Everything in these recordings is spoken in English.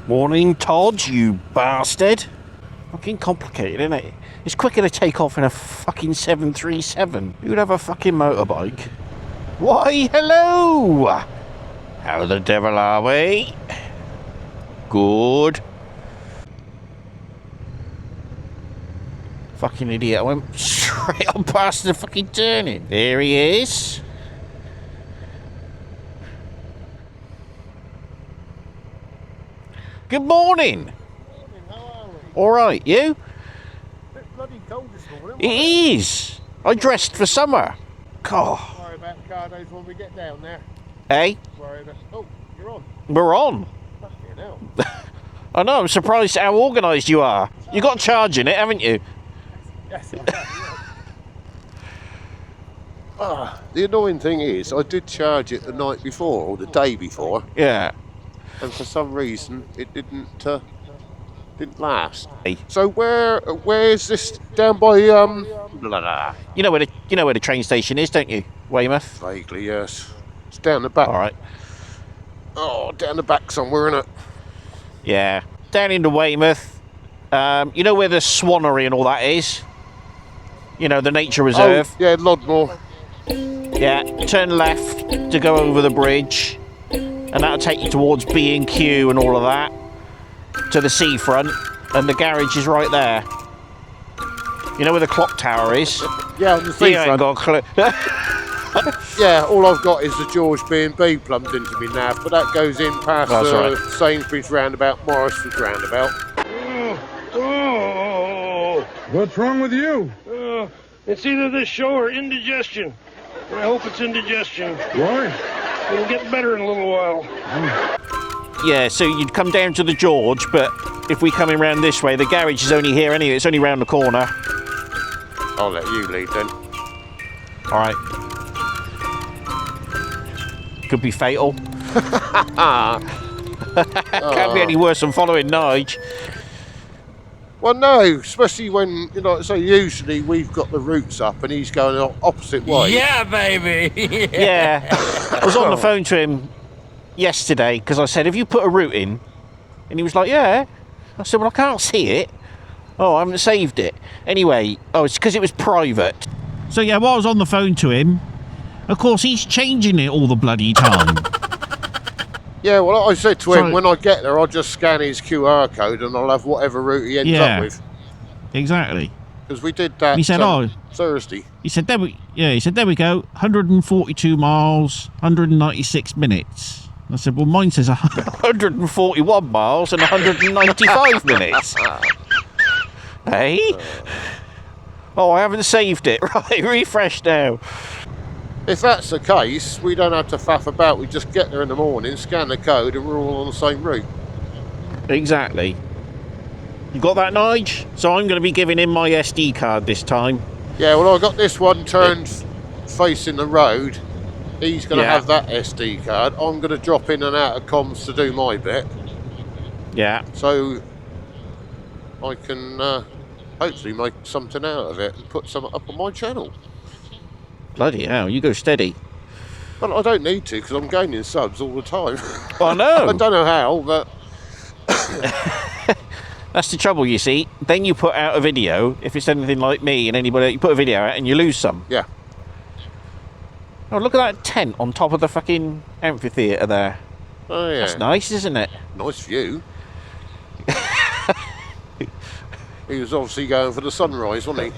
Morning, Todd, you bastard. Fucking complicated, isn't it? It's quicker to take off in a fucking 737. Who'd have a fucking motorbike? Why, hello! How the devil are we? Good. Fucking idiot, I went straight on past the fucking turning. There he is. Good morning. How are we? Alright, you? It's bloody cold this morning. It is. I dressed for summer. God. Worry about Cardos when we get down there. Hey? Worry about... Oh, you're on. We're on. Fucking hell. I know, I'm surprised how organised you are. You got charge in it, haven't you? Yes, I have, yeah. The annoying thing is, I did charge it the night before, or the day before, Yeah. and for some reason, it didn't last. Hey. So where's this down by, blah, blah. You know where the train station is, don't you? Weymouth? Vaguely, yes. It's down the back. Alright. Oh, down the back somewhere, innit? Yeah. Down into Weymouth. You know where the Swannery and all that is? You know, the nature reserve. Oh, yeah, Lodmore. Yeah. Turn left to go over the bridge. And that'll take you towards B&Q and all of that. To the seafront. And the garage is right there. You know where the clock tower is? Yeah, on the You ain't seafront. got a clue. Yeah, all I've got is the George B&B plumbed into me now, but that goes in past That's right. Sainsbury's roundabout, Morrisford roundabout. Oh, What's wrong with you? it's either this show or indigestion. I hope it's indigestion. Why? It'll get better in a little while. Yeah, so you'd come down to the George, but if we come in round this way, the garage is only here anyway. It's only round the corner. I'll let you lead then. All right. Could be fatal. Can't be any worse than following Nige. Well, no, especially when, you know, so usually we've got the routes up and he's going the opposite way. Yeah, baby. Yeah. I was on the phone to him yesterday because I said, have you put a route in? And he was like, yeah. I said, well, I can't see it. Oh, I haven't saved it. Anyway, it's because it was private. So, yeah, while I was on the phone to him, of course, he's changing it all the bloody time. Yeah, well, I said to him, So- when I get there, I'll just scan his QR code and I'll have whatever route he ends Yeah. up with. Exactly. Because we did that He said, Thursday. He said, there we go, 142 miles, 196 minutes. I said, well, mine says 141 miles and 195 minutes. Hey? Oh, I haven't saved it. Right, refresh now. If that's the case, we don't have to faff about. We just get there in the morning, scan the code, and we're all on the same route. Exactly. You got that, Nige? So I'm going to be giving him my SD card this time. Yeah, well, I got this one turned facing the road. He's going to Yeah. have that SD card. I'm going to drop in and out of comms to do my bit. Yeah. So I can hopefully make something out of it and put some up on my channel. Bloody hell, you go steady. Well, I don't need to because I'm gaining subs all the time. I know. I don't know how, but That's the trouble, you see. Then you put out a video, if it's anything like me and anybody, you put a video out and you lose some. yeah. Oh, look at that tent on top of the fucking amphitheatre there. Oh, yeah. That's nice, isn't it? Nice view. He was obviously going for the sunrise, wasn't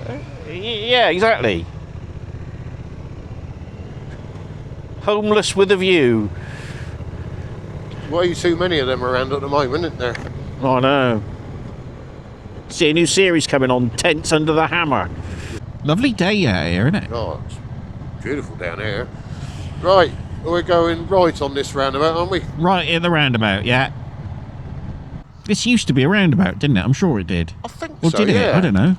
he? Yeah, exactly. Homeless with a view. Way too many of them around at the moment, isn't there? Oh, no. See a new series coming on, Tents Under the Hammer. Lovely day out here, isn't it? Oh, it's beautiful down here. Right, we're going right on this roundabout, aren't we? Right at the roundabout, yeah. This used to be a roundabout, didn't it? I'm sure it did. I think Or so, did it? yeah. I don't know.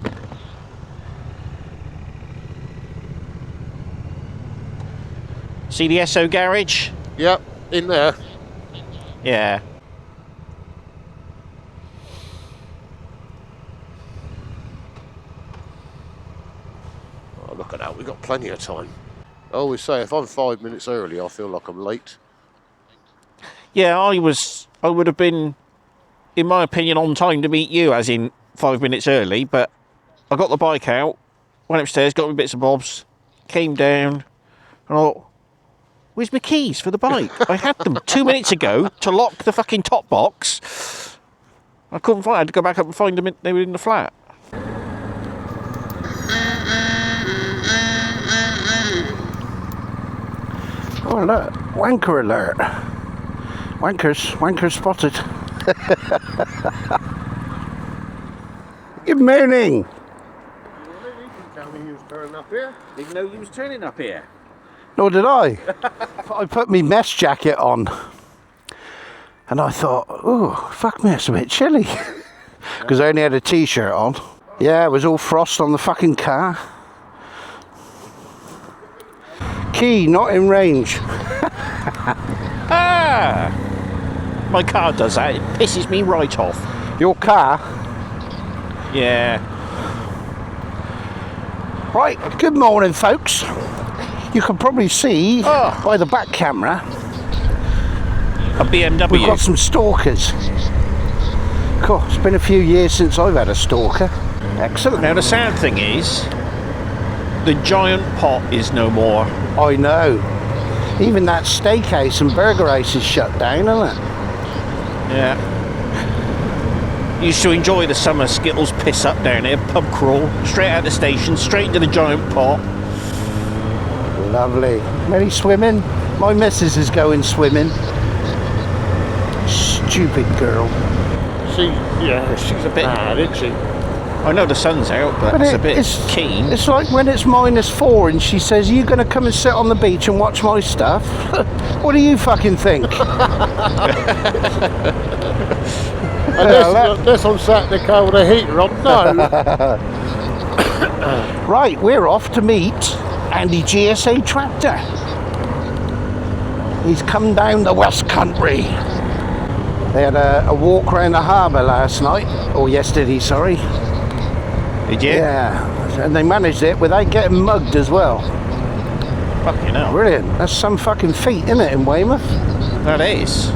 See the SO garage? Yep, in there. Yeah. Oh, look at that, we've got plenty of time. I always say, if I'm 5 minutes early, I feel like I'm late. Yeah, I would have been in my opinion, on time to meet you, as in 5 minutes early, but I got the bike out, went upstairs, got my bits and bobs, came down, and I thought, where's my keys for the bike? I had them 2 minutes ago to lock the fucking top box. I couldn't find. I had to go back up and find them. They were in the flat. Oh look, wanker alert. Wankers spotted. Good morning. Didn't know you was turning up here. Nor did I. I put my mess jacket on. And I thought, oh, fuck me, it's a bit chilly. Because I only had a t-shirt on. Yeah, it was all frost on the fucking car. Key not in range. Ah! My car does that. It pisses me right off. Your car? Yeah. Right, good morning, folks. You can probably see by the back camera A BMW. we've got some stalkers. God, it's been a few years since I've had a stalker. Excellent. Now the sad thing is, the giant pot is no more. I know. Even that steakhouse and burger house is shut down, isn't it? Yeah. Used to enjoy the summer Skittles piss up down here, pub crawl, straight out the station, straight into the giant pot. Lovely. Many swimming? My missus is going swimming. Stupid girl. She's a bit mad, isn't she? I know the sun's out, but it's a bit keen. It's like when it's -4 and she says, are you going to come and sit on the beach and watch my stuff? What do you fucking think? Unless I'm sat in the car with a heater on, no. Right, we're off to meet AndyGSA Tractor. He's come down the West Country. They had a walk around the harbour last night, or yesterday, sorry. Did you? Yeah, and they managed it without getting mugged as well. Fucking hell. Brilliant. That's some fucking feat, isn't it, in Weymouth? That is.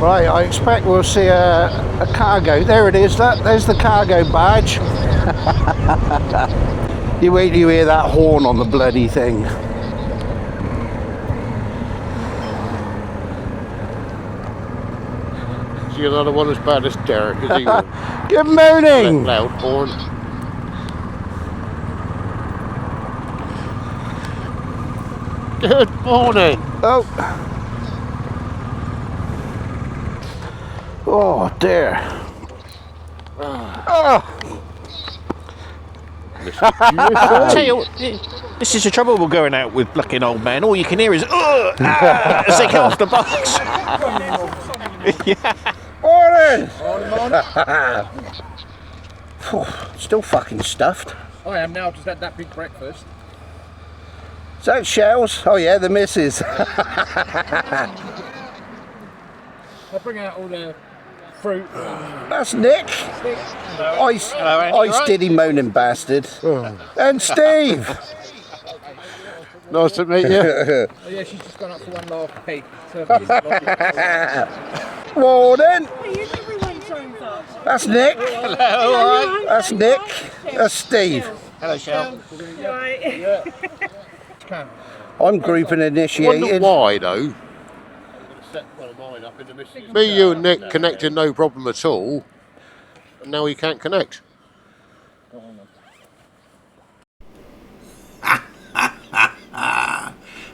Right, I expect we'll see a cargo. There it is, look, there's the cargo badge. You wait till you hear that horn on the bloody thing. She's another one as bad as Derek, is he? Good morning! Loud horn. Good morning. Oh. Oh dear. Oh. I'll tell you, this is the trouble with going out with fucking old man. All you can hear is as they get off the bus. Yeah. Morning! Still fucking stuffed. I am now, just had that big breakfast. Is that Shells? Oh yeah, the missus. I bring out all the fruit. That's Nick. Ice diddy moaning bastard. And Steve. Nice to meet you. Oh yeah, she's just gone up for one last peek. Morning. Everyone signs up. That's Nick. Hello, all right. That's Nick. That's Steve. Hello, Shell. Right. I'm grouping Wonder initiated. why though? Me, you and Nick connected no problem at all, and now he can't connect.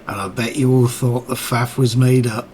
And I bet you all thought the faff was made up.